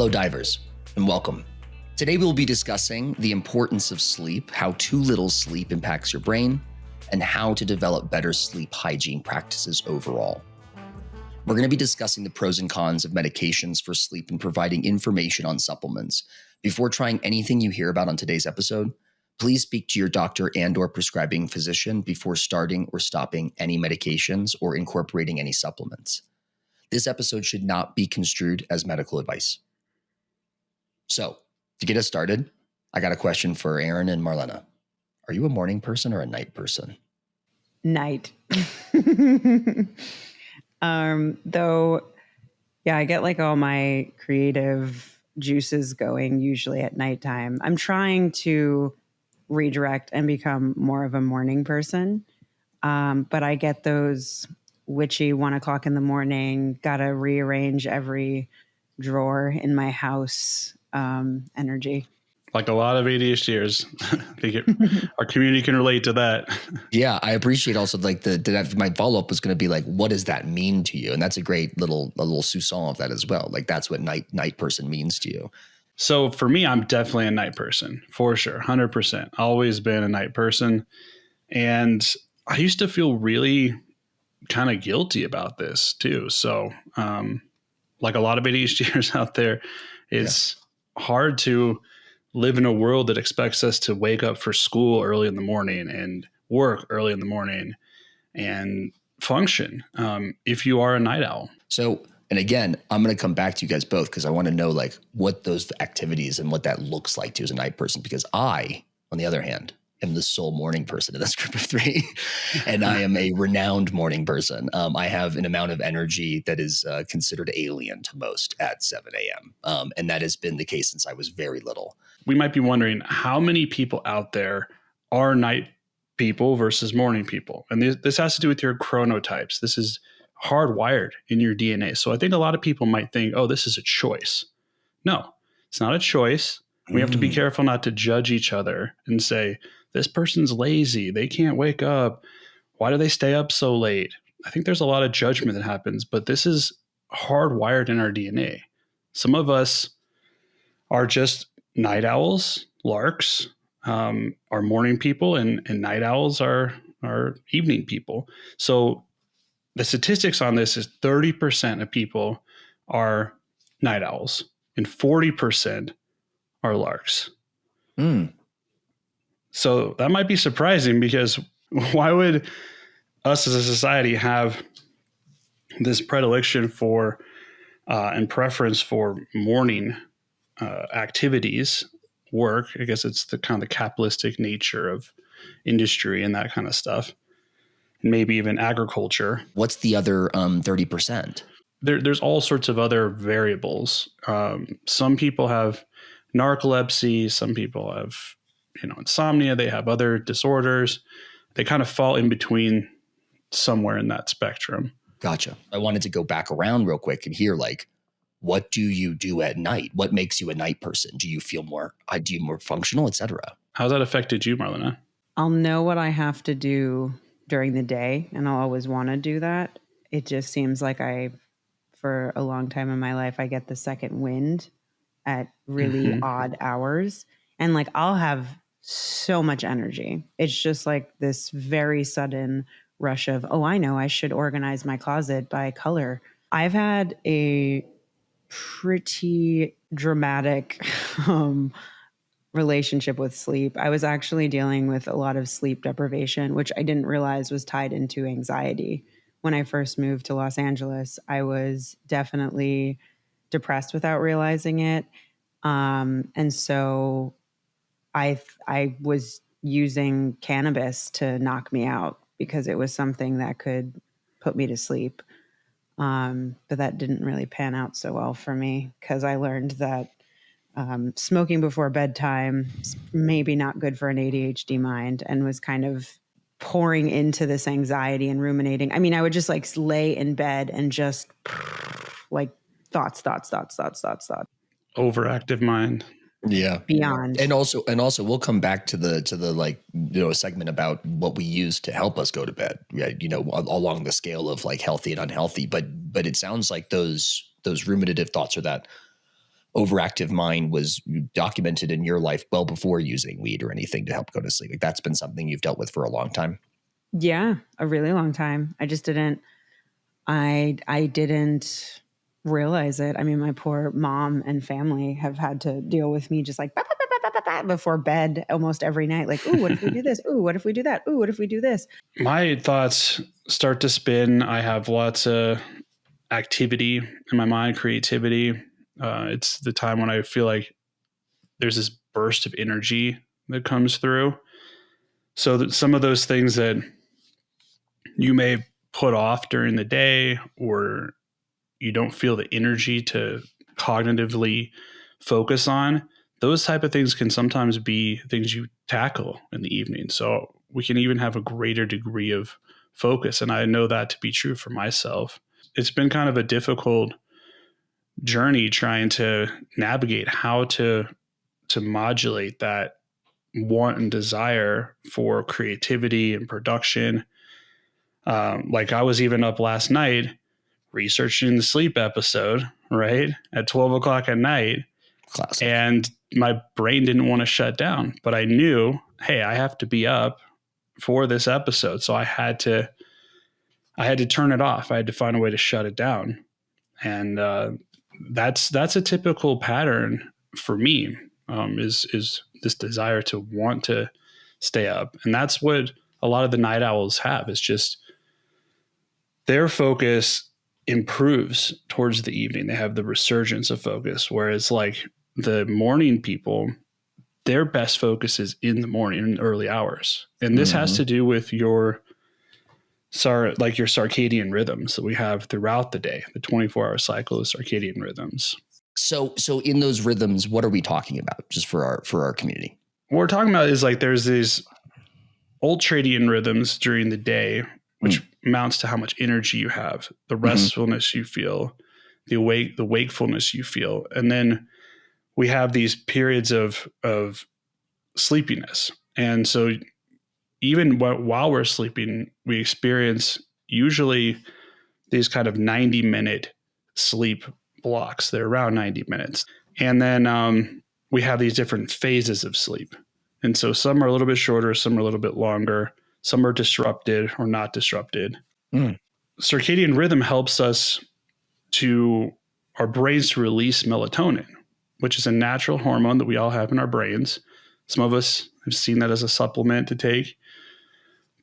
Hello, divers, and welcome. Today we'll be discussing the importance of sleep, how too little sleep impacts your brain, and how to develop better sleep hygiene practices overall. We're going to be discussing the pros and cons of medications for sleep and providing information on supplements. Before trying anything you hear about on today's episode, please speak to your doctor and/or prescribing physician before starting or stopping any medications or incorporating any supplements. This episode should not be construed as medical advice. So, to get us started, I got a question for Aaron and Marlena. Are you a morning person or a night person? Night. Though, yeah, I get like all my creative juices going usually at nighttime. I'm trying to redirect and become more of a morning person. But I get those witchy 1 o'clock in the morning, gotta rearrange every drawer in my house energy. Like a lot of ADHDers, I think our community can relate to that. Yeah, I appreciate also like my follow-up was going to be like, what does that mean to you? And that's a great little sousson of that as well. Like that's what night person means to you. So for me, I'm definitely a night person for sure. 100%. Always been a night person. And I used to feel really kind of guilty about this too. So like a lot of ADHDers out there, it's hard to live in a world that expects us to wake up for school early in the morning and work early in the morning and function if you are a night owl. So, and again, I'm going to come back to you guys both because I want to know like what those activities and what that looks like to you as a night person, because I, on the other hand, am the sole morning person in this group of three, and I am a renowned morning person. I have an amount of energy that is considered alien to most at 7 a.m. And that has been the case since I was very little. We might be wondering how many people out there are night people versus morning people. And this has to do with your chronotypes. This is hardwired in your DNA. So I think a lot of people might think, oh, this is a choice. No, it's not a choice. We have to be careful not to judge each other and say, this person's lazy. They can't wake up. Why do they stay up so late? I think there's a lot of judgment that happens, but this is hardwired in our DNA. Some of us are just night owls, larks, are morning people, and night owls are evening people. So the statistics on this is 30% of people are night owls and 40% are larks. So that might be surprising because why would us as a society have this predilection for and preference for morning activities, work? I guess it's the kind of the capitalistic nature of industry and that kind of stuff. And maybe even agriculture. What's the other 30%? There's all sorts of other variables. Some people have narcolepsy. Some people have insomnia. They have other disorders. They kind of fall in between somewhere in that spectrum. Gotcha. I wanted to go back around real quick and hear like, what do you do at night? What makes you a night person? Do you feel more functional, et cetera? How's that affected you, Marlena? I'll know what I have to do during the day, and I'll always want to do that. It just seems like for a long time in my life, I get the second wind at really odd hours. And like, I'll have so much energy. It's just like this very sudden rush of, oh, I know I should organize my closet by color. I've had a pretty dramatic relationship with sleep. I was actually dealing with a lot of sleep deprivation, which I didn't realize was tied into anxiety. When I first moved to Los Angeles, I was definitely depressed without realizing it. And so I was using cannabis to knock me out because it was something that could put me to sleep. But that didn't really pan out so well for me because I learned that smoking before bedtime is maybe not good for an ADHD mind, and was kind of pouring into this anxiety and ruminating. I mean, I would just like lay in bed and just like thoughts. Overactive mind. Yeah. Beyond. And also we'll come back to the like, a segment about what we use to help us go to bed, right? Along the scale of like healthy and unhealthy, but it sounds like those ruminative thoughts or that overactive mind was documented in your life well before using weed or anything to help go to sleep. Like that's been something you've dealt with for a long time. Yeah, a really long time. I just didn't, I didn't realize it. I mean, my poor mom and family have had to deal with me just like before bed almost every night. Like, ooh, what if we do this? Ooh, what if we do that? Ooh, what if we do this? My thoughts start to spin. I have lots of activity in my mind, creativity. It's the time when I feel like there's this burst of energy that comes through. So that some of those things that you may put off during the day, or you don't feel the energy to cognitively focus on, those type of things can sometimes be things you tackle in the evening. So we can even have a greater degree of focus. And I know that to be true for myself. It's been kind of a difficult journey trying to navigate how to modulate that want and desire for creativity and production. Like I was even up last night researching the sleep episode, right? At 12 o'clock at night. Classic. And my brain didn't want to shut down, but I knew, hey, I have to be up for this episode. So I had to turn it off. I had to find a way to shut it down. And that's a typical pattern for me, is this desire to want to stay up. And that's what a lot of the night owls have. It's just their focus improves towards the evening. They have the resurgence of focus, whereas like the morning people, their best focus is in the morning, in early hours. And this has to do with your circadian rhythms that we have throughout the day, the 24-hour cycle of circadian rhythms. So in those rhythms, what are we talking about just for our community? What we're talking about is like there's these ultradian rhythms during the day, which amounts to how much energy you have, the restfulness you feel, the wakefulness you feel. And then we have these periods of sleepiness. And so even while we're sleeping, we experience usually these kind of 90-minute sleep blocks. They're around 90 minutes. And then we have these different phases of sleep. And so some are a little bit shorter, some are a little bit longer, some are disrupted or not disrupted. Circadian rhythm helps our brains to release melatonin, which is a natural hormone that we all have in our brains. Some of us have seen that as a supplement to take,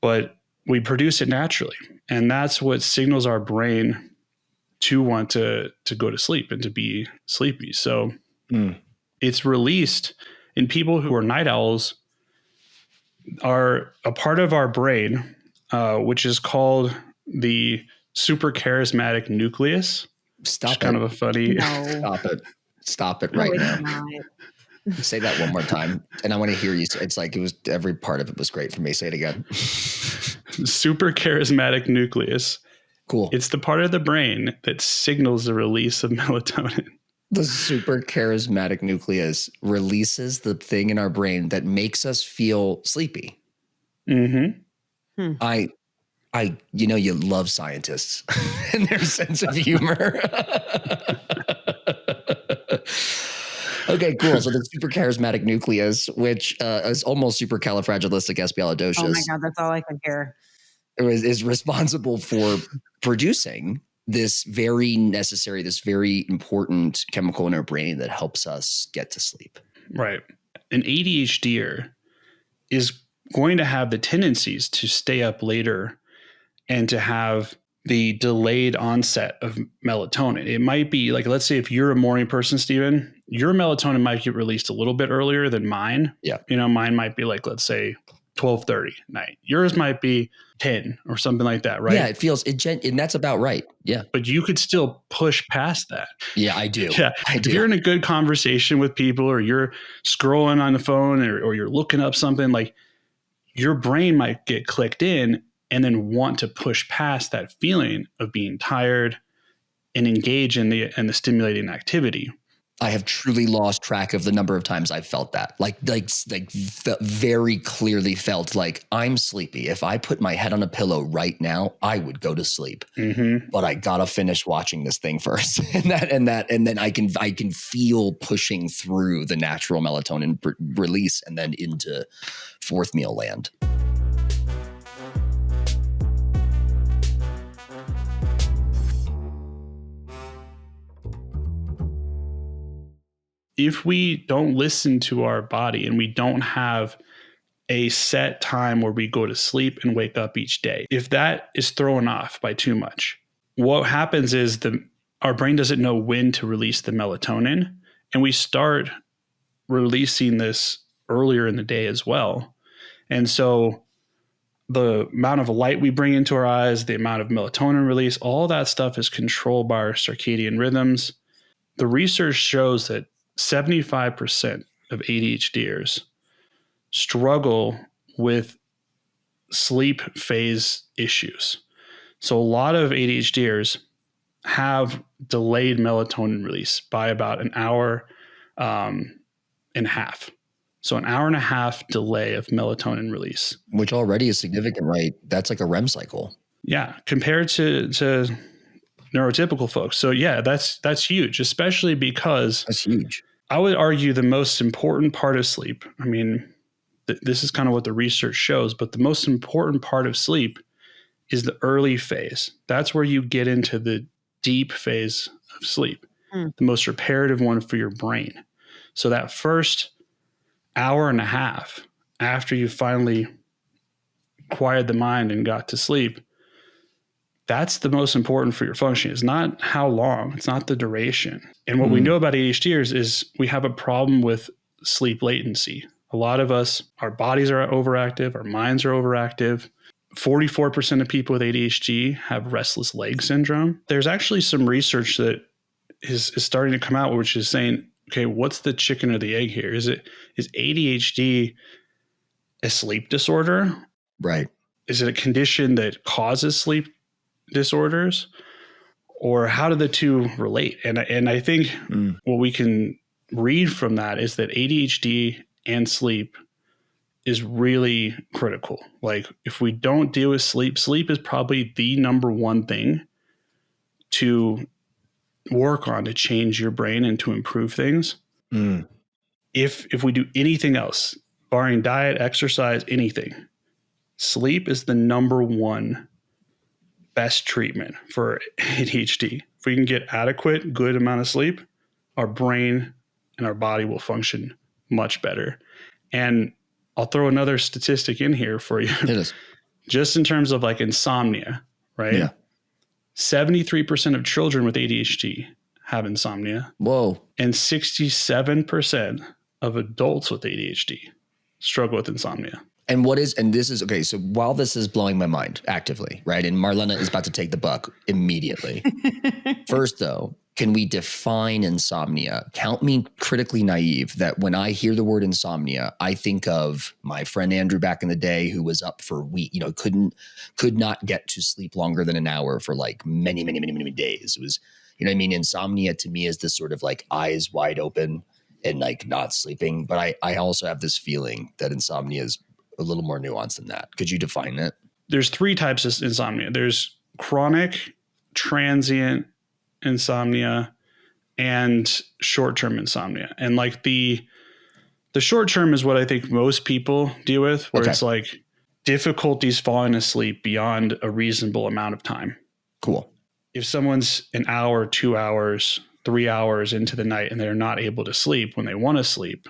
but we produce it naturally. And that's what signals our brain to want to go to sleep and to be sleepy. So it's released in people who are night owls. Are a part of our brain, which is called the suprachiasmatic nucleus. Stop it. Kind of a funny. No. Stop it right now. Not. Say that one more time. And I want to hear you. It's like every part of it was great for me. Say it again. Suprachiasmatic nucleus. Cool. It's the part of the brain that signals the release of melatonin. The suprachiasmatic nucleus releases the thing in our brain that makes us feel sleepy. I you love scientists and their sense of humor. Okay, cool. So the suprachiasmatic nucleus, which is almost supercalifragilisticexpialidocious. Oh my God, that's all I could hear. Is responsible for producing this very necessary, this very important chemical in our brain that helps us get to sleep. Right. An ADHDer is going to have the tendencies to stay up later and to have the delayed onset of melatonin. It might be like, let's say if you're a morning person, Stephen, your melatonin might get released a little bit earlier than mine. Yeah. Mine might be like, let's say 12:30 at night. Yours might be 10 or something like that, right? Yeah, it feels and that's about right. Yeah. But you could still push past that. Yeah, I do. Yeah. I do. If you're in a good conversation with people, or you're scrolling on the phone, or you're looking up something, like your brain might get clicked in and then want to push past that feeling of being tired and engage in the stimulating activity. I have truly lost track of the number of times I've felt that. Very clearly felt like I'm sleepy. If I put my head on a pillow right now, I would go to sleep. Mm-hmm. But I gotta finish watching this thing first, and then I can feel pushing through the natural melatonin release, and then into fourth meal land. If we don't listen to our body and we don't have a set time where we go to sleep and wake up each day, if that is thrown off by too much, what happens is our brain doesn't know when to release the melatonin, and we start releasing this earlier in the day as well. And so the amount of light we bring into our eyes, the amount of melatonin release, all that stuff is controlled by our circadian rhythms. The research shows that 75% of ADHDers struggle with sleep phase issues. So a lot of ADHDers have delayed melatonin release by about an hour and a half. So an hour and a half delay of melatonin release. Which already is significant, right? That's like a REM cycle. Yeah, compared to neurotypical folks. So yeah, that's huge, especially because that's huge. I would argue the most important part of sleep, I mean, this is kind of what the research shows, but the most important part of sleep is the early phase. That's where you get into the deep phase of sleep, the most reparative one for your brain. So that first hour and a half after you finally quieted the mind and got to sleep, that's the most important for your function. It's not how long, it's not the duration. And what we know about ADHDers is we have a problem with sleep latency. A lot of us, our bodies are overactive, our minds are overactive. 44% of people with ADHD have restless leg syndrome. There's actually some research that is starting to come out, which is saying, okay, what's the chicken or the egg here? Is ADHD a sleep disorder? Right. Is it a condition that causes sleep disorders, or how do the two relate? And I think what we can read from that is that ADHD and sleep is really critical. Like if we don't deal with sleep is probably the number one thing to work on to change your brain and to improve things. If we do anything else, barring diet, exercise, anything, sleep is the number one best treatment for ADHD. If we can get adequate, good amount of sleep, our brain and our body will function much better. And I'll throw another statistic in here for you. It is. Just in terms of like insomnia, right? Yeah. 73% of children with ADHD have insomnia. Whoa. And 67% of adults with ADHD struggle with insomnia. And this is, okay, so while this is blowing my mind actively, right? And Marlena is about to take the buck immediately. First, though, can we define insomnia? Count me critically naive that when I hear the word insomnia, I think of my friend Andrew back in the day who was up for weeks, could not get to sleep longer than an hour for like many, many, many, many days. It was, insomnia to me is this sort of like eyes wide open and like not sleeping. But I also have this feeling that insomnia is a little more nuanced than that. Could you define it? There's three types of insomnia. There's chronic, transient insomnia, and short-term insomnia. And like the short-term is what I think most people deal with, where it's like difficulties falling asleep beyond a reasonable amount of time. Cool. If someone's an hour, 2 hours, 3 hours into the night and they're not able to sleep when they want to sleep,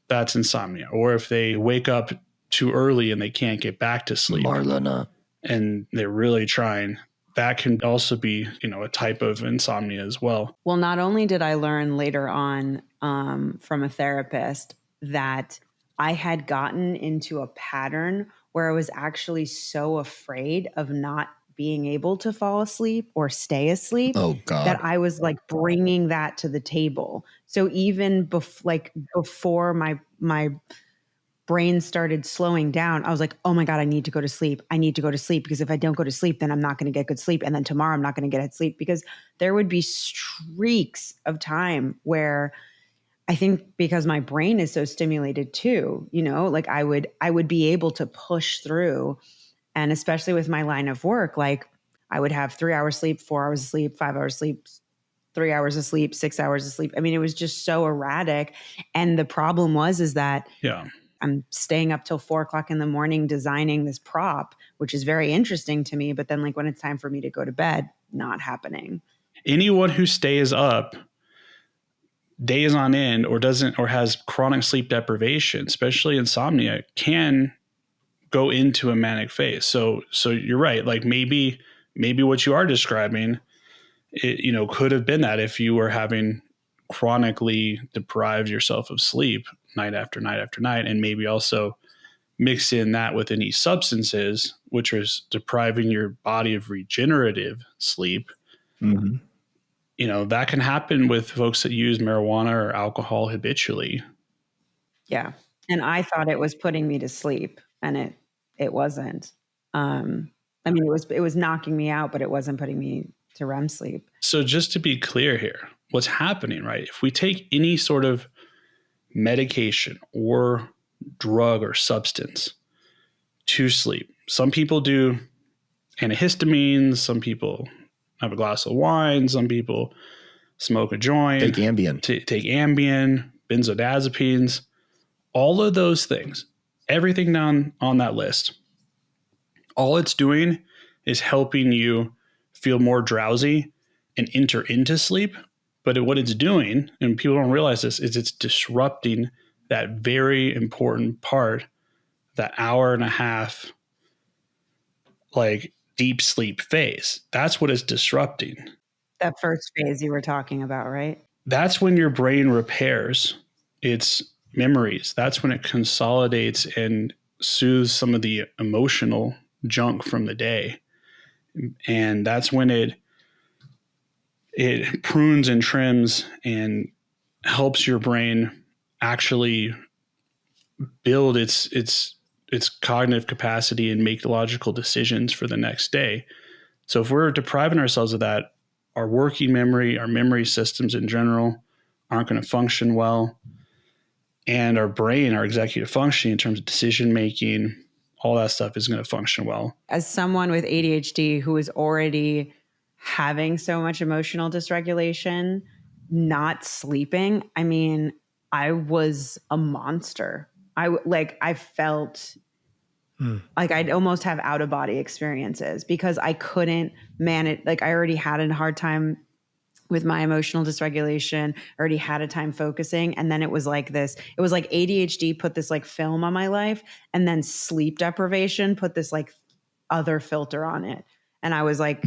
that's insomnia. Or if they wake up too early and they can't get back to sleep, Marlena, and they're really trying, that can also be, a type of insomnia as well. Well, not only did I learn later on from a therapist that I had gotten into a pattern where I was actually so afraid of not being able to fall asleep or stay asleep, that I was like bringing that to the table. So even before my brain started slowing down, I was like, oh my God, I need to go to sleep. I need to go to sleep, because if I don't go to sleep, then I'm not going to get good sleep. And then tomorrow I'm not going to get sleep, because there would be streaks of time where I think, because my brain is so stimulated too, like I would be able to push through. And especially with my line of work, like I would have 3 hours sleep, 4 hours of sleep, 5 hours sleep, 3 hours of sleep, 6 hours of sleep. I mean, it was just so erratic. And the problem is that I'm staying up till 4 o'clock in the morning designing this prop, which is very interesting to me. But then like when it's time for me to go to bed, not happening. Anyone who stays up days on end or has chronic sleep deprivation, especially insomnia, can go into a manic phase. So you're right. Like maybe what you are describing, it, could have been that if you were having chronically deprived yourself of sleep night after night after night, and maybe also mix in that with any substances, which is depriving your body of regenerative sleep. Mm-hmm. That can happen with folks that use marijuana or alcohol habitually. Yeah. And I thought it was putting me to sleep, and it wasn't. I mean, it was knocking me out, but it wasn't putting me to REM sleep. So just to be clear here, what's happening, right? If we take any sort of medication or drug or substance to sleep, some people do antihistamines, some people have a glass of wine, some people smoke a joint, take Ambien, take Ambien, benzodiazepines, all of those things, everything down on that list. All it's doing is helping you feel more drowsy and enter into sleep. But what it's doing, and people don't realize this, is it's disrupting that very important part, that hour and a half, like deep sleep phase. That's what it's disrupting. That first phase you were talking about, right? That's when your brain repairs its memories. That's when it consolidates and soothes some of the emotional junk from the day. And that's when it prunes and trims and helps your brain actually build its cognitive capacity and make logical decisions for the next day. So if we're depriving ourselves of that, our working memory, our memory systems in general aren't going to function well. And our brain, our executive functioning in terms of decision making, all that stuff is going to function well. As someone with ADHD who is already having so much emotional dysregulation, not sleeping, I mean, I was a monster. I felt like I'd almost have out of body experiences because I couldn't manage. Like I already had a hard time with my emotional dysregulation, already had a time focusing. And then it was like this, it was like ADHD put this like film on my life, and then sleep deprivation put this like other filter on it. And I was like,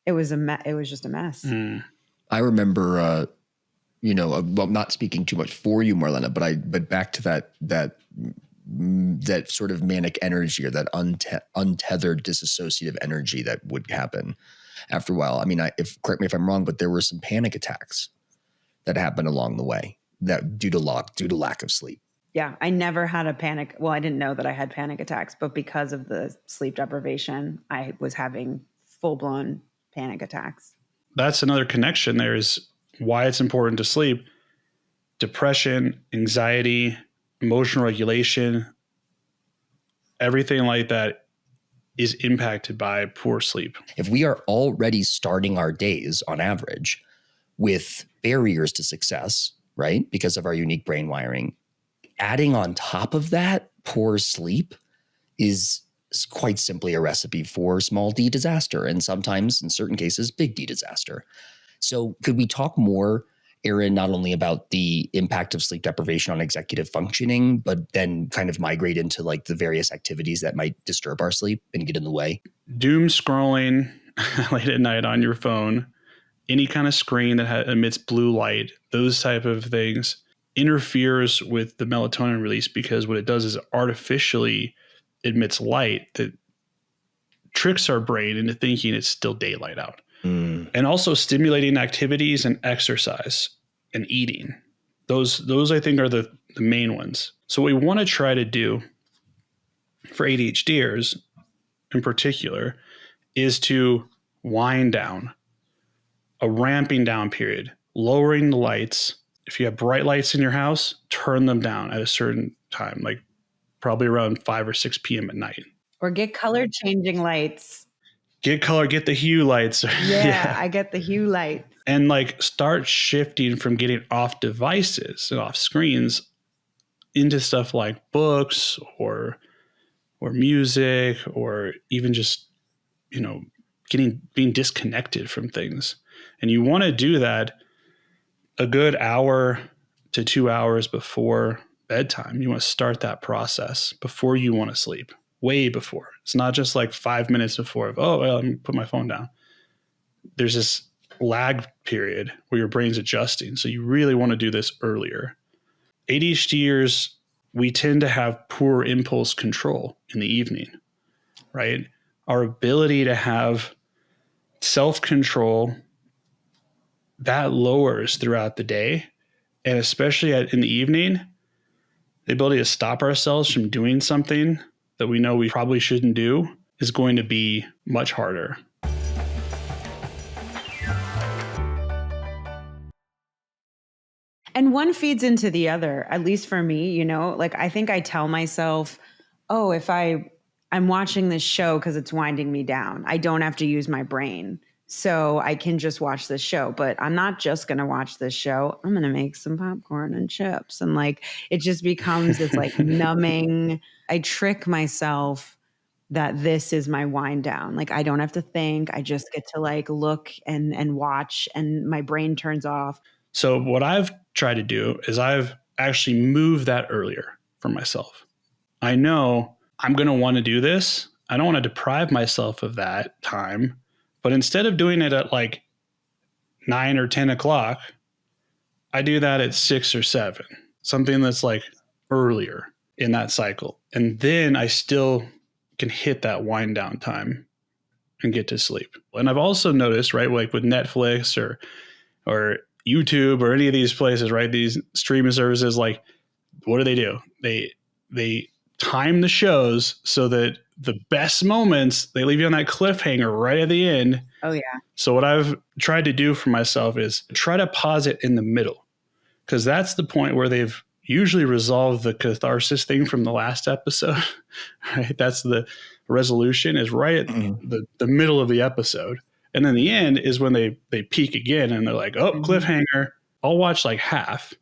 it was just a mess. I remember, well, not speaking too much for you, Marlena, but back to that sort of manic energy, or that untethered dissociative energy that would happen after a while. I mean, correct me if I'm wrong, but there were some panic attacks that happened along the way that due to lack of sleep. Yeah, I never had a panic. Well, I didn't know that I had panic attacks, but because of the sleep deprivation, I was having full-blown panic attacks. That's another connection there, is why it's important to sleep. Depression, anxiety, emotional regulation, everything like that is impacted by poor sleep. If we are already starting our days on average with barriers to success, right, because of our unique brain wiring, adding on top of that poor sleep is quite simply a recipe for small d disaster, and sometimes, in certain cases, big D disaster. So could we talk more, Aaron, not only about the impact of sleep deprivation on executive functioning, but then kind of migrate into like the various activities that might disturb our sleep and get in the way? Doom scrolling late at night on your phone, any kind of screen that emits blue light, those type of things interferes with the melatonin release, because what it does is it artificially emits light that tricks our brain into thinking it's still daylight out. And also stimulating activities and exercise and eating. Those I think are the main ones. So what we want to try to do for ADHDers in particular is to wind down, a ramping down period, lowering the lights. If you have bright lights in your house, turn them down at a certain time, like probably around 5 or 6 p.m. at night. Or get color changing lights. Get the hue lights. Yeah, I get the hue lights. And like start shifting from getting off devices and off screens into stuff like books or music, or even just, being disconnected from things. And you want to do that a good hour to 2 hours before bedtime. You want to start that process before you want to sleep, way before. It's not just like 5 minutes before let me put my phone down. There's this lag period where your brain's adjusting. So you really want to do this earlier. ADHDers, we tend to have poor impulse control in the evening, right? Our ability to have self-control, that lowers throughout the day. And especially in the evening, the ability to stop ourselves from doing something that we know we probably shouldn't do is going to be much harder. And one feeds into the other, at least for me, like I think I tell myself, oh, if I'm watching this show because it's winding me down, I don't have to use my brain. So I can just watch this show, but I'm not just going to watch this show. I'm going to make some popcorn and chips. And like, it just becomes this like numbing. I trick myself that this is my wind down. Like I don't have to think. I just get to like look and watch, and my brain turns off. So what I've tried to do is I've actually moved that earlier for myself. I know I'm going to want to do this. I don't want to deprive myself of that time. But instead of doing it at like 9 or 10 o'clock, I do that at 6 or 7, something that's like earlier in that cycle. And then I still can hit that wind down time and get to sleep. And I've also noticed, right, like with Netflix or YouTube or any of these places, right, these streaming services, like what do? They time the shows so that the best moments, they leave you on that cliffhanger right at the end. Oh yeah. So what I've tried to do for myself is try to pause it in the middle, because that's the point where they've usually resolved the catharsis thing from the last episode, right? That's the resolution is right at the middle of the episode. And then the end is when they peak again and they're like, oh, cliffhanger. I'll watch like half,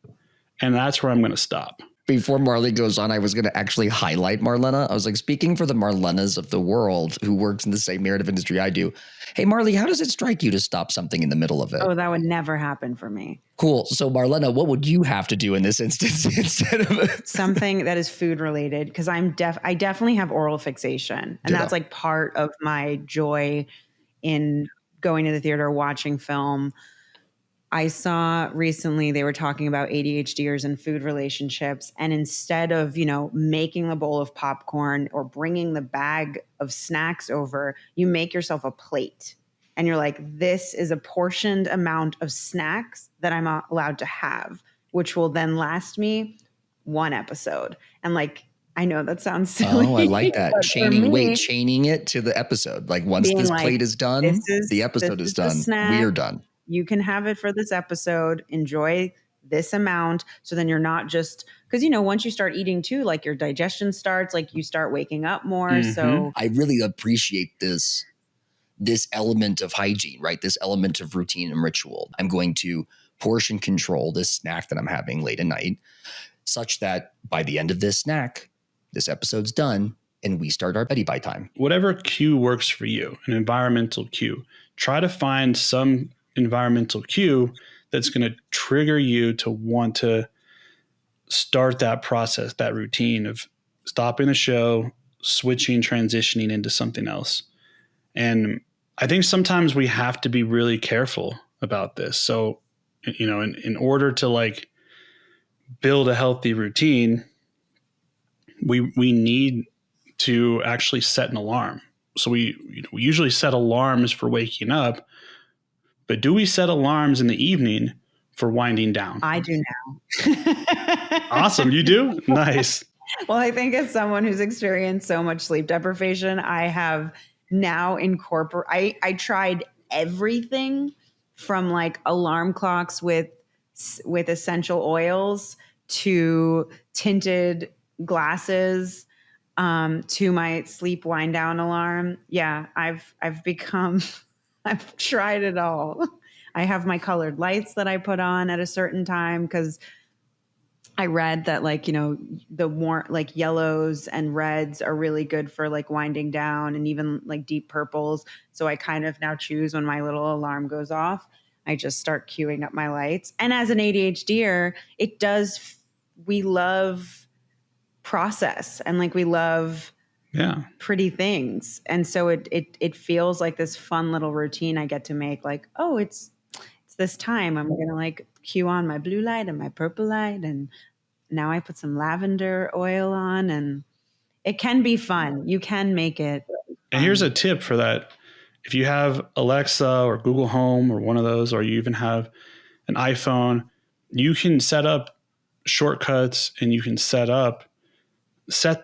and that's where I'm going to stop. Before Marley goes on, I was going to actually highlight Marlena. I was like, speaking for the Marlenas of the world who works in the same narrative industry I do. Hey, Marley, how does it strike you to stop something in the middle of it? Oh, that would never happen for me. Cool. So Marlena, what would you have to do in this instance instead of something that is food related? Because I definitely have oral fixation, and that's like part of my joy in going to the theater, watching film. I saw recently they were talking about ADHDers and food relationships. And instead of, making a bowl of popcorn or bringing the bag of snacks over, you make yourself a plate. And you're like, this is a portioned amount of snacks that I'm allowed to have, which will then last me one episode. And like, I know that sounds silly. Oh, I like that. Chaining it to the episode. Like once this plate is done, the episode is done. We are done. You can have it for this episode. Enjoy this amount. So then you're not just, because, once you start eating too, like your digestion starts, like you start waking up more. Mm-hmm. So I really appreciate this element of hygiene, right? This element of routine and ritual. I'm going to portion control this snack that I'm having late at night such that by the end of this snack, this episode's done and we start our bedtime time. Whatever cue works for you, an environmental cue, try to find some environmental cue that's going to trigger you to want to start that process, that routine of stopping the show, switching, transitioning into something else. And I think sometimes we have to be really careful about this. So, in order to like build a healthy routine, we need to actually set an alarm. So we usually set alarms for waking up, but do we set alarms in the evening for winding down? I do now. Awesome. You do? Nice. Well, I think as someone who's experienced so much sleep deprivation, I have now I tried everything from like alarm clocks with essential oils to tinted glasses, to my sleep wind down alarm. Yeah, I've become I've tried it all. I have my colored lights that I put on at a certain time because I read that like, you know, the more like yellows and reds are really good for like winding down, and even like deep purples. So I kind of now choose when my little alarm goes off, I just start queuing up my lights. And as an ADHDer, we love process, and like we love pretty things. And so it feels like this fun little routine I get to make, like, oh, it's this time I'm going to like cue on my blue light and my purple light. And now I put some lavender oil on, and it can be fun. You can make it fun. And here's a tip for that. If you have Alexa or Google Home or one of those, or you even have an iPhone, you can set up shortcuts, and you can set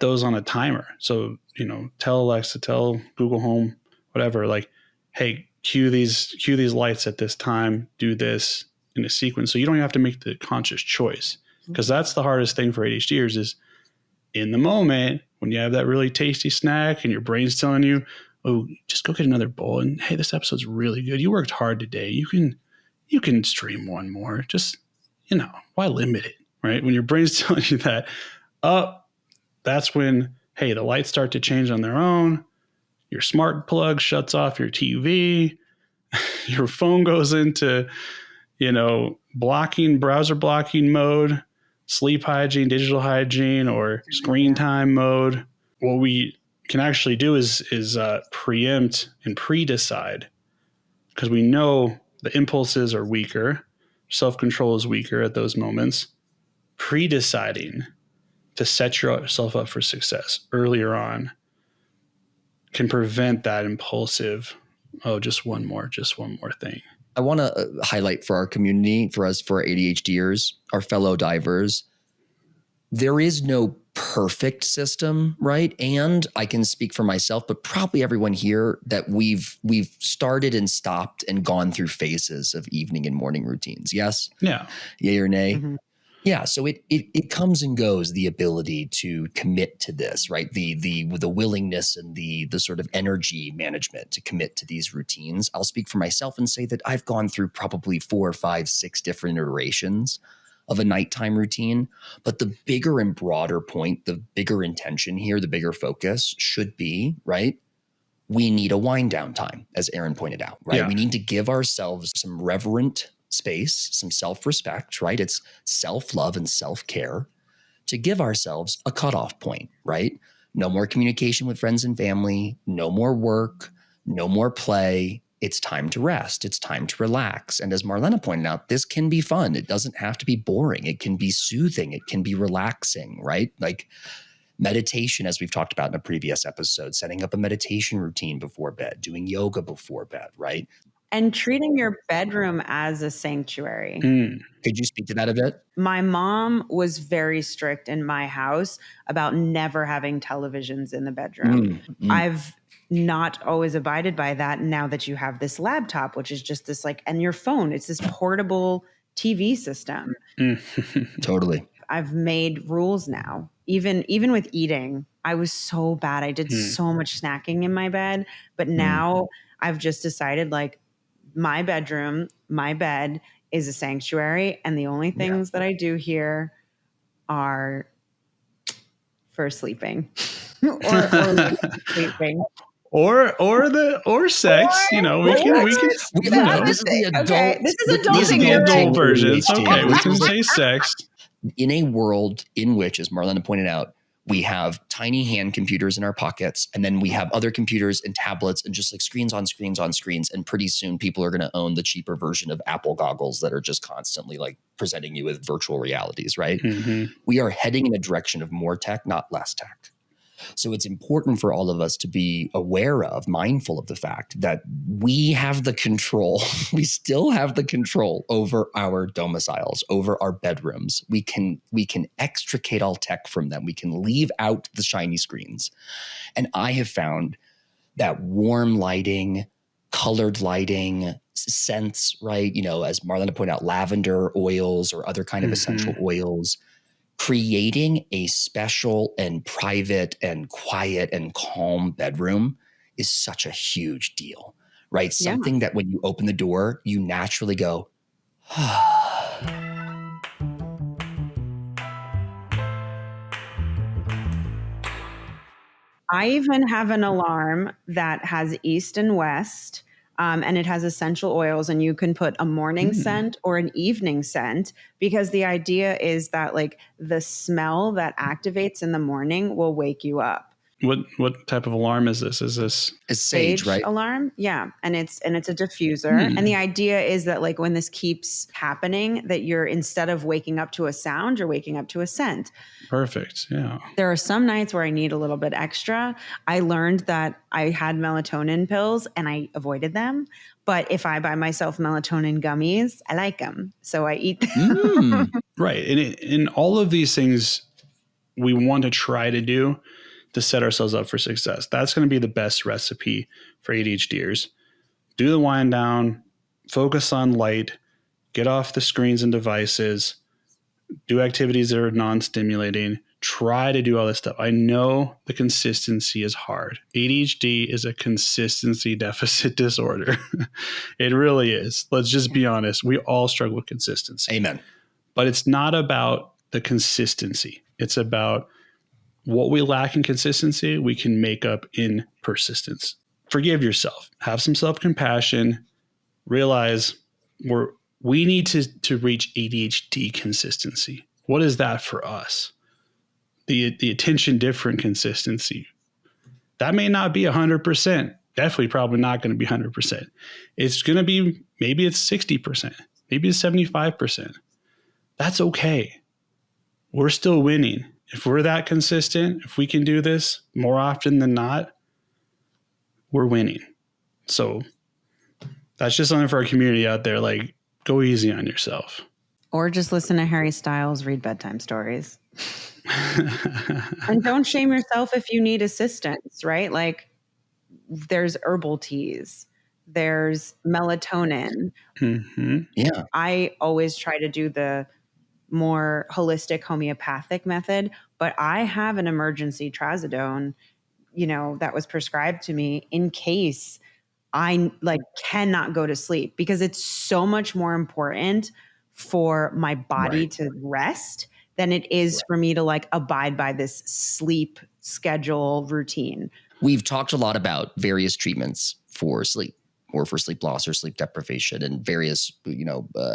those on a timer. So, you know, tell Alexa, tell Google Home, whatever, like, hey, cue these lights at this time, do this in a sequence. So you don't have to make the conscious choice, because that's the hardest thing for ADHDers is in the moment when you have that really tasty snack and your brain's telling you, oh, just go get another bowl. And hey, this episode's really good. You worked hard today. You can stream one more. Just, you know, why limit it, right? When your brain's telling you that, that's when, hey, the lights start to change on their own. Your smart plug shuts off your TV. Your phone goes into, you know, browser blocking mode, sleep hygiene, digital hygiene, or screen time mode. What we can actually do is preempt and pre-decide, because we know the impulses are weaker. Self-control is weaker at those moments. Pre-deciding to set yourself up for success earlier on can prevent that impulsive, oh, just one more thing. I want to highlight for our community, for our ADHDers, our fellow divers, there is no perfect system, right? And I can speak for myself, but probably everyone here, that we've started and stopped and gone through phases of evening and morning routines. Yes? Yeah. Yay or nay? Mm-hmm. Yeah, so it comes and goes, the ability to commit to this, right? The willingness and the sort of energy management to commit to these routines. I'll speak for myself and say that I've gone through probably 4, 5, 6 different iterations of a nighttime routine. But the bigger and broader point, the bigger intention here, the bigger focus should be, right? We need a wind down time, as Aaron pointed out, right? Yeah. We need to give ourselves some reverent space, some self-respect, right? It's self-love and self-care to give ourselves a cutoff point, right? No more communication with friends and family, no more work, no more play. It's time to rest. It's time to relax. And as Marlena pointed out, this can be fun. It doesn't have to be boring. It can be soothing. It can be relaxing, right? Like meditation, as we've talked about in a previous episode, setting up a meditation routine before bed, doing yoga before bed, right? And treating your bedroom as a sanctuary. Could you speak to that a bit? My mom was very strict in my house about never having televisions in the bedroom. I've not always abided by that. Now that you have this laptop, which is just this like, and your phone, it's this portable TV system. Totally. I've made rules now. Even with eating, I was so bad. I did so much snacking in my bed, but now I've just decided like, my bedroom, my bed is a sanctuary. And the only things that I do here are for sleeping or sleeping. Or sex, you know, we can this is the adult. Okay, this is adulting. These are the adult versions. Okay, we can say sex. In a world in which, as Marlena pointed out, we have tiny hand computers in our pockets, and then we have other computers and tablets and just like screens on screens on screens. And pretty soon people are going to own the cheaper version of Apple goggles that are just constantly like presenting you with virtual realities, right? We are heading in a direction of more tech, not less tech. So it's important for all of us to be aware of, mindful of the fact that we have the control. We still have the control over our domiciles, over our bedrooms. We can extricate all tech from them. We can leave out the shiny screens. And I have found that warm lighting, colored lighting, scents, right? As Marlena pointed out, lavender oils or other kind of essential oils, creating a special and private and quiet and calm bedroom is such a huge deal, right? Yeah. Something that when you open the door, you naturally go, I even have an alarm that has east and west, and it has essential oils, and you can put a morning scent or an evening scent, because the idea is that like the smell that activates in the morning will wake you up. What type of alarm is this? Is this it's sage, right? Alarm? Yeah. And it's a diffuser. And the idea is that like when this keeps happening, that you're, instead of waking up to a sound, you're waking up to a scent. Perfect. Yeah. There are some nights where I need a little bit extra. I learned that I had melatonin pills and I avoided them. But if I buy myself melatonin gummies, I like them. So I eat them. Right. And in all of these things we want to try to do to set ourselves up for success. That's going to be the best recipe for ADHDers. Do the wind down, focus on light, get off the screens and devices, do activities that are non-stimulating, try to do all this stuff. I know the consistency is hard. ADHD is a consistency deficit disorder. It really is. Let's just be honest. We all struggle with consistency. Amen. But it's not about the consistency. It's about what we lack in consistency, we can make up in persistence. Forgive yourself. Have some self-compassion. Realize we need to reach ADHD consistency. What is that for us? The attention different consistency. That may not be 100%. Definitely probably not going to be 100%. It's going to be, maybe it's 60%. Maybe it's 75%. That's okay. We're still winning. If we're that consistent, if we can do this more often than not, we're winning. So that's just something for our community out there. Like, go easy on yourself. Or just listen to Harry Styles read bedtime stories. And don't shame yourself if you need assistance, right? Like, there's herbal teas, there's melatonin. Yeah. I always try to do the more holistic homeopathic method, but I have an emergency trazodone, that was prescribed to me in case I cannot go to sleep, because it's so much more important for my body to rest than it is for me to abide by this sleep schedule routine. We've talked a lot about various treatments for sleep or for sleep loss or sleep deprivation and various,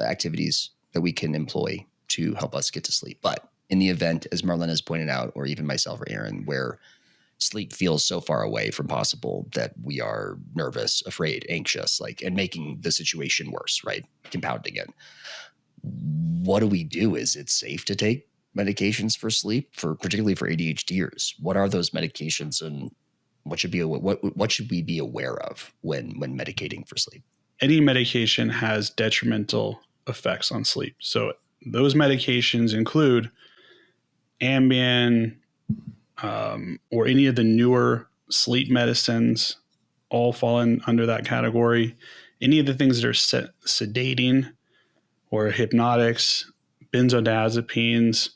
activities that we can employ to help us get to sleep. But in the event, as Marlena has pointed out, or even myself or Aaron, where sleep feels so far away from possible that we are nervous, afraid, anxious, and making the situation worse, right? Compounding it. What do we do? Is it safe to take medications for sleep, particularly for ADHDers? What are those medications, and what should we be aware of when medicating for sleep? Any medication has detrimental effects on sleep. So those medications include Ambien, or any of the newer sleep medicines, all fall under that category. Any of the things that are sedating or hypnotics, benzodiazepines,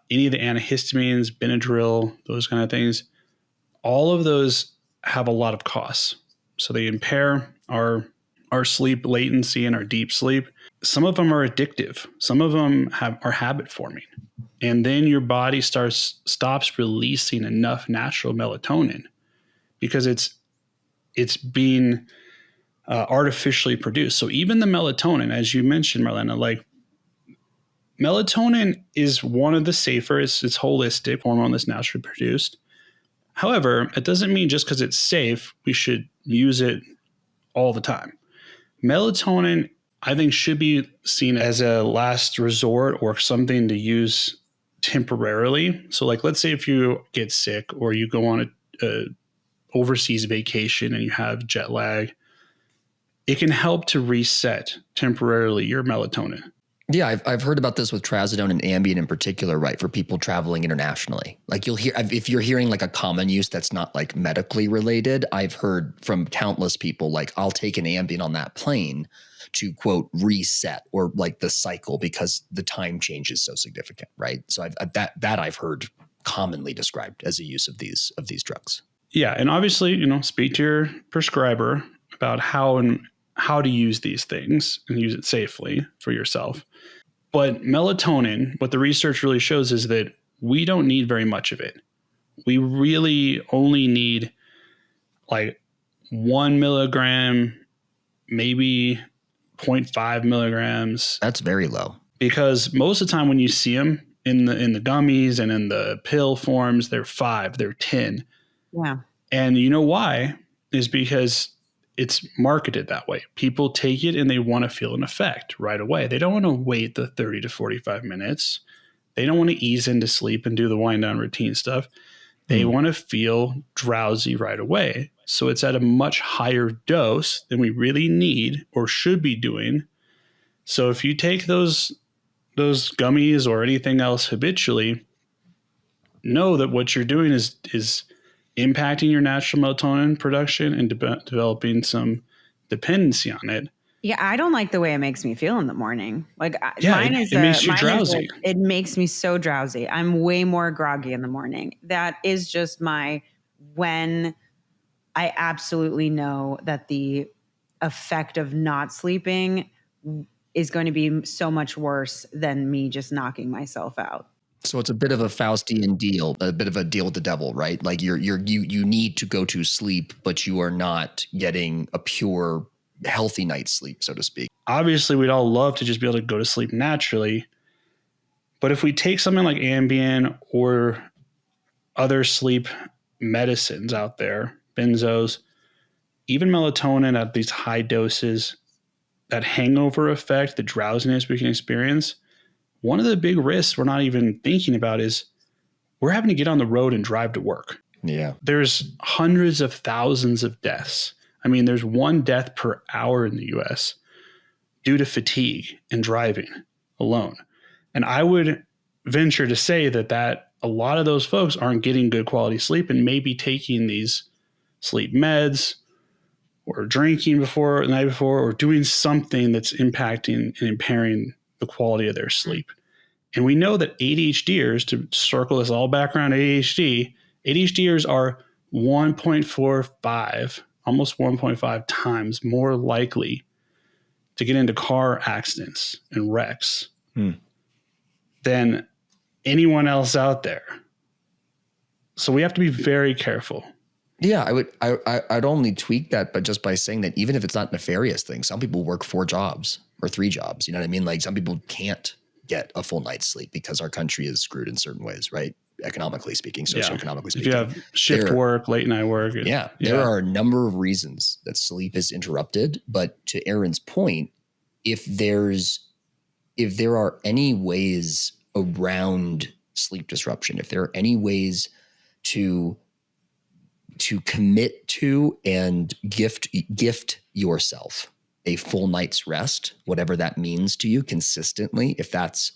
any of the antihistamines, Benadryl, those kind of things, all of those have a lot of costs. So they impair our sleep latency and our deep sleep. Some of them are addictive. Some of them are habit forming. And then your body stops releasing enough natural melatonin because it's being artificially produced. So even the melatonin, as you mentioned, Marlena, melatonin is one of the safer. It's holistic hormone that's naturally produced. However, it doesn't mean just because it's safe, we should use it all the time. Melatonin, I think, should be seen as a last resort or something to use temporarily. So like, let's say if you get sick or you go on a overseas vacation and you have jet lag, it can help to reset temporarily your melatonin. Yeah, I've heard about this with trazodone and Ambien in particular, right? For people traveling internationally. Like you'll hear, if you're hearing like a common use that's not like medically related, I've heard from countless people, like I'll take an Ambien on that plane to quote, reset or like the cycle because the time change is so significant, right? So that I've heard commonly described as a use of these drugs. Yeah. And obviously, speak to your prescriber about how to use these things and use it safely for yourself. But melatonin, what the research really shows is that we don't need very much of it. We really only need like 1 milligram, maybe 0.5 milligrams. That's very low. Because most of the time when you see them in the gummies and in the pill forms, they're 5, they're 10. Yeah. And you know why? Is because it's marketed that way. People take it and they want to feel an effect right away. They don't want to wait the 30 to 45 minutes. They don't want to ease into sleep and do the wind down routine stuff. They want to feel drowsy right away. So it's at a much higher dose than we really need or should be doing. So if you take those gummies or anything else habitually, know that what you're doing is impacting your natural melatonin production and developing some dependency on it. Yeah, I don't like the way it makes me feel in the morning. Like it makes you drowsy. It makes me so drowsy. I'm way more groggy in the morning. That is just when I absolutely know that the effect of not sleeping is going to be so much worse than me just knocking myself out. So it's a bit of a Faustian deal, a bit of a deal with the devil, right? Like you need to go to sleep, but you are not getting a pure healthy night's sleep, so to speak. Obviously, we'd all love to just be able to go to sleep naturally. But if we take something like Ambien or other sleep medicines out there, benzos, even melatonin at these high doses, that hangover effect, the drowsiness we can experience, one of the big risks we're not even thinking about is we're having to get on the road and drive to work. Yeah. There's hundreds of thousands of deaths. I mean, there's 1 death per hour in the US due to fatigue and driving alone. And I would venture to say that a lot of those folks aren't getting good quality sleep and maybe taking these sleep meds or drinking the night before or doing something that's impacting and impairing the quality of their sleep. And we know that ADHDers, to circle this all back around ADHDers are 1.45, almost 1.5 times more likely to get into car accidents and wrecks than anyone else out there. So we have to be very careful. Yeah, I'd only tweak that, but just by saying that even if it's not a nefarious thing, some people work 4 jobs or 3 jobs. You know what I mean? Like some people can't get a full night's sleep because our country is screwed in certain ways, right? Economically speaking, socioeconomically speaking. If you have shift work, late night work. There are a number of reasons that sleep is interrupted. But to Aaron's point, if there are any ways around sleep disruption, if there are any ways to commit to and gift yourself a full night's rest, whatever that means to you consistently, if that's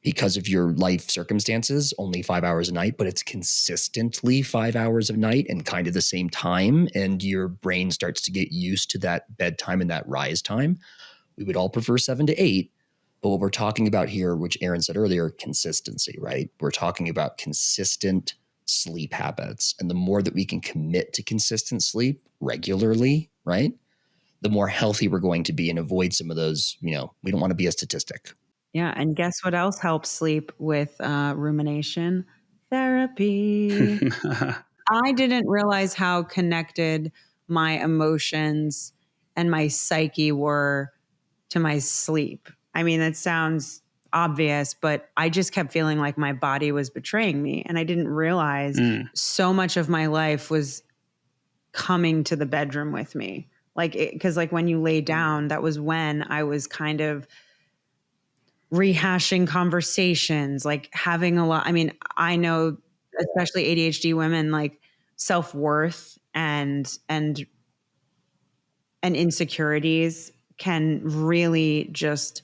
because of your life circumstances, only 5 hours a night, but it's consistently 5 hours a night and kind of the same time, and your brain starts to get used to that bedtime and that rise time, we would all prefer 7 to 8. But what we're talking about here, which Aaron said earlier, consistency, right? We're talking about consistent sleep habits. And the more that we can commit to consistent sleep regularly, right, the more healthy we're going to be and avoid some of those, we don't want to be a statistic. Yeah. And guess what else helps sleep with rumination? Therapy. I didn't realize how connected my emotions and my psyche were to my sleep. I mean, that sounds obvious, but I just kept feeling like my body was betraying me. And I didn't realize so much of my life was coming to the bedroom with me. Like, because like when you lay down, that was when I was kind of rehashing conversations, like having a lot. I mean, I know, especially ADHD women, like self-worth and insecurities can really just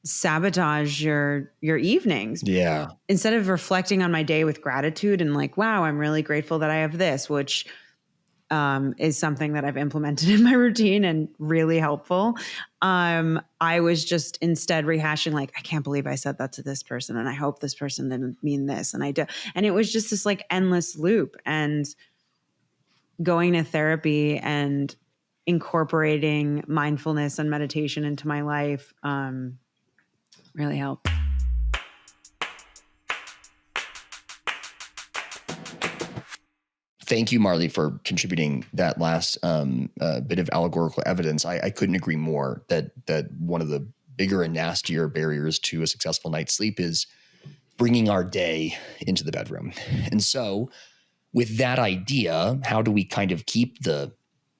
sabotage your evenings. Yeah. Instead of reflecting on my day with gratitude and like, wow, I'm really grateful that I have this, which is something that I've implemented in my routine and really helpful. I was just instead rehashing, like, I can't believe I said that to this person, and I hope this person didn't mean this, and I do. And it was just this like endless loop. And going to therapy and incorporating mindfulness and meditation into my life really helped. Thank you, Marley, for contributing that last bit of allegorical evidence. I couldn't agree more that one of the bigger and nastier barriers to a successful night's sleep is bringing our day into the bedroom. And so with that idea, how do we kind of keep the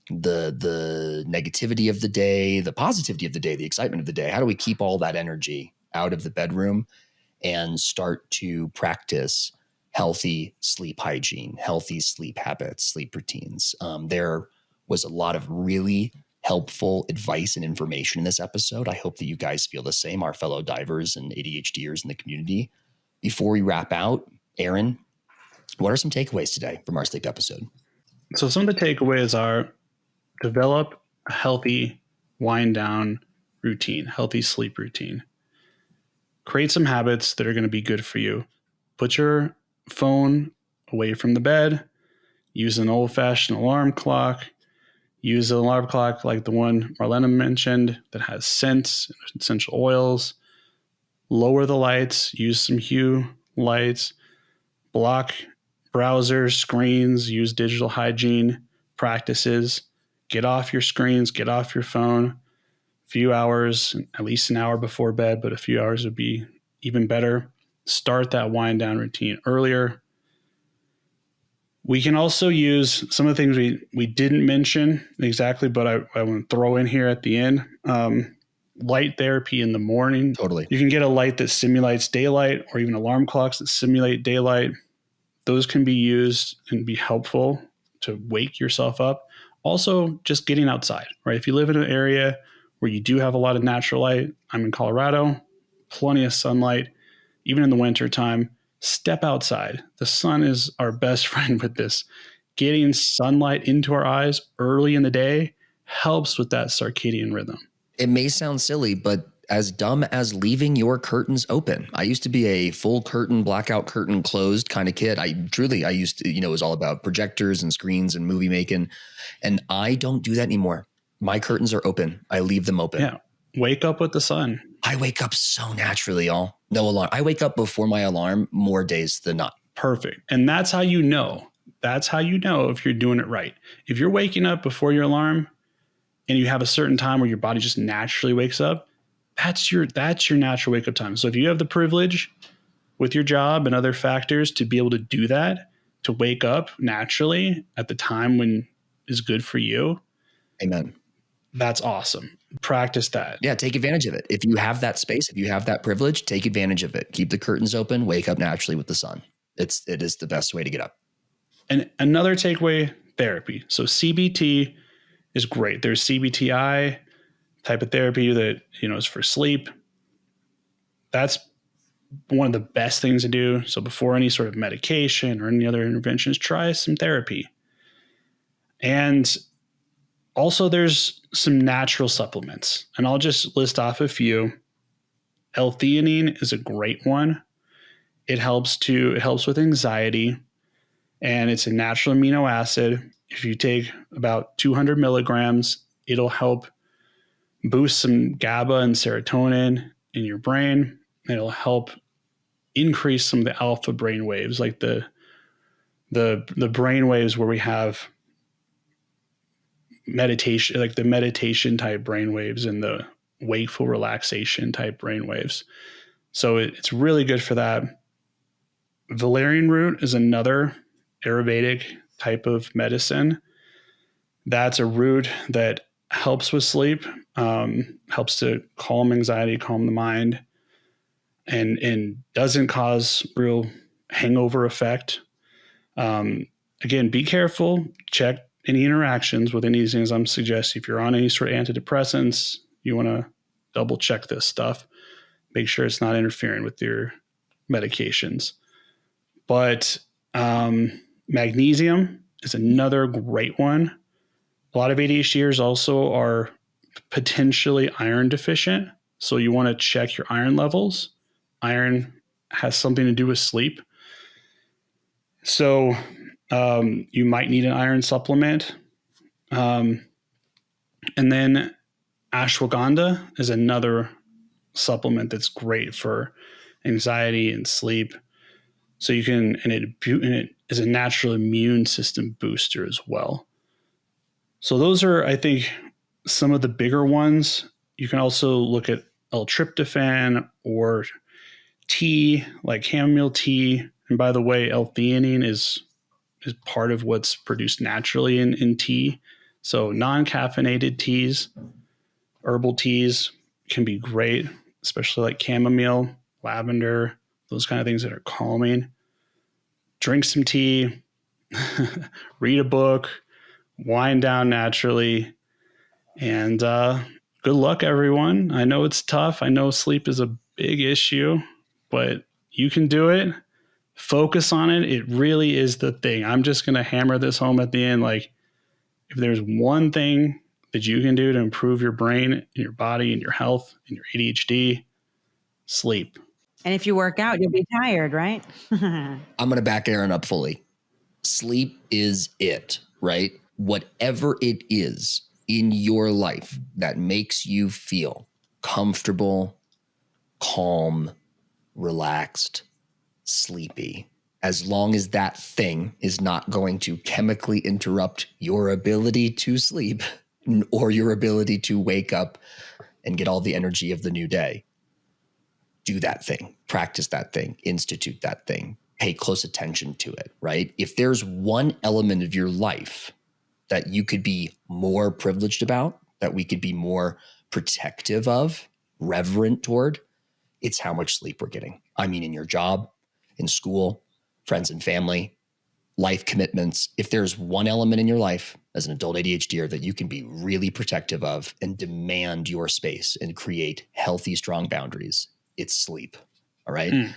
negativity of the day, the positivity of the day, the excitement of the day? How do we keep all that energy out of the bedroom and start to practice healthy sleep hygiene, healthy sleep habits, sleep routines? There was a lot of really helpful advice and information in this episode. I hope that you guys feel the same, our fellow divers and ADHDers in the community. Before we wrap out, Aaron, what are some takeaways today from our sleep episode? So some of the takeaways are: develop a healthy wind down routine, healthy sleep routine. Create some habits that are going to be good for you. Put your phone away from the bed. Use an old-fashioned alarm clock. Use an alarm clock like the one Marlena mentioned that has scents and essential oils. Lower the lights. Use some hue lights. Block browsers, screens. Use digital hygiene practices. Get off your screens. Get off your phone. Few hours, at least an hour before bed, but a few hours would be even better. Start that wind down routine earlier. We can also use some of the things we didn't mention exactly, but I want to throw in here at the end. Light therapy in the morning. Totally. You can get a light that simulates daylight, or even alarm clocks that simulate daylight. Those can be used and be helpful to wake yourself up. Also, just getting outside, right? If you live in an area where you do have a lot of natural light, I'm in Colorado, plenty of sunlight, even in the winter time. Step outside. The sun is our best friend with this. Getting sunlight into our eyes early in the day helps with that circadian rhythm. It may sound silly, but as dumb as leaving your curtains open. I used to be a full curtain, blackout curtain closed kind of kid. I used to, it was all about projectors and screens and movie making. And I don't do that anymore. My curtains are open. I leave them open. Yeah. Wake up with the sun. I wake up so naturally, y'all. No alarm. I wake up before my alarm more days than not. Perfect. And that's how you know. That's how you know if you're doing it right. If you're waking up before your alarm and you have a certain time where your body just naturally wakes up, that's your natural wake up time. So if you have the privilege with your job and other factors to be able to do that, to wake up naturally at the time when is good for you. Amen. That's awesome. Practice that. Yeah, take advantage of it. If you have that space, if you have that privilege, take advantage of it. Keep the curtains open, wake up naturally with the sun. It is the best way to get up. And another takeaway, therapy. So CBT is great. There's CBTI type of therapy that, is for sleep. That's one of the best things to do. So before any sort of medication or any other interventions, try some therapy. And also there's some natural supplements, and I'll just list off a few. L-theanine is a great one. It helps with anxiety, and it's a natural amino acid. If you take about 200 milligrams, it'll help boost some GABA and serotonin in your brain. It'll help increase some of the alpha brain waves, like the brain waves where we have meditation, like the meditation type brain waves and the wakeful relaxation type brain waves. So it's really good for that. Valerian root is another Ayurvedic type of medicine. That's a root that helps with sleep, helps to calm anxiety, calm the mind. and doesn't cause real hangover effect. Again, be careful. Check any interactions with any of these things I'm suggesting. If you're on any sort of antidepressants, you want to double check this stuff. Make sure it's not interfering with your medications. But magnesium is another great one. A lot of ADHDers also are potentially iron deficient. So you want to check your iron levels. Iron has something to do with sleep. So you might need an iron supplement. And then ashwagandha is another supplement that's great for anxiety and sleep. So you can, and it is a natural immune system booster as well. So those are, I think, some of the bigger ones. You can also look at L-tryptophan or tea, like chamomile tea. And by the way, L-theanine is part of what's produced naturally in tea. So non-caffeinated teas, herbal teas can be great, especially like chamomile, lavender, those kind of things that are calming. Drink some tea, read a book, wind down naturally, and good luck, everyone. I know it's tough. I know sleep is a big issue, but you can do it. Focus on it. It really is the thing. I'm just going to hammer this home at the end. Like, if there's one thing that you can do to improve your brain and your body and your health and your ADHD, sleep. And if you work out, you'll be tired, right? I'm going to back Aaron up fully. Sleep is it, right? Whatever it is in your life that makes you feel comfortable, calm, relaxed, sleepy, as long as that thing is not going to chemically interrupt your ability to sleep or your ability to wake up and get all the energy of the new day, do that thing, practice that thing, institute that thing, pay close attention to it, right? If there's one element of your life that you could be more privileged about, that we could be more protective of, reverent toward, it's how much sleep we're getting. I mean, in your job, in school, friends and family, life commitments. If there's one element in your life as an adult ADHDer that you can be really protective of and demand your space and create healthy, strong boundaries, it's sleep. All right.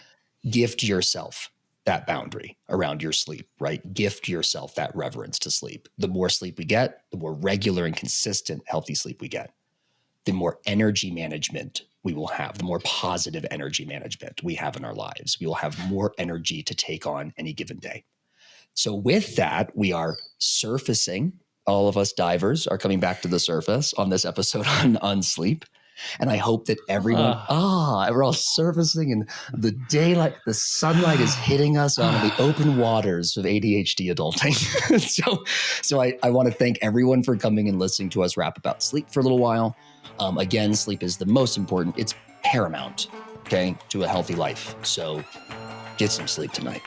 Gift yourself that boundary around your sleep, right? Gift yourself that reverence to sleep. The more sleep we get, the more regular and consistent healthy sleep we get, the more energy management we will have, the more positive energy management we have in our lives. We will have more energy to take on any given day. So with that, we are surfacing. All of us divers are coming back to the surface on this episode on sleep. And I hope that everyone, we're all surfacing and the daylight, the sunlight is hitting us on the open waters of ADHD adulting. So I want to thank everyone for coming and listening to us rap about sleep for a little while. Again, sleep is the most important. It's paramount, okay, to a healthy life. So get some sleep tonight.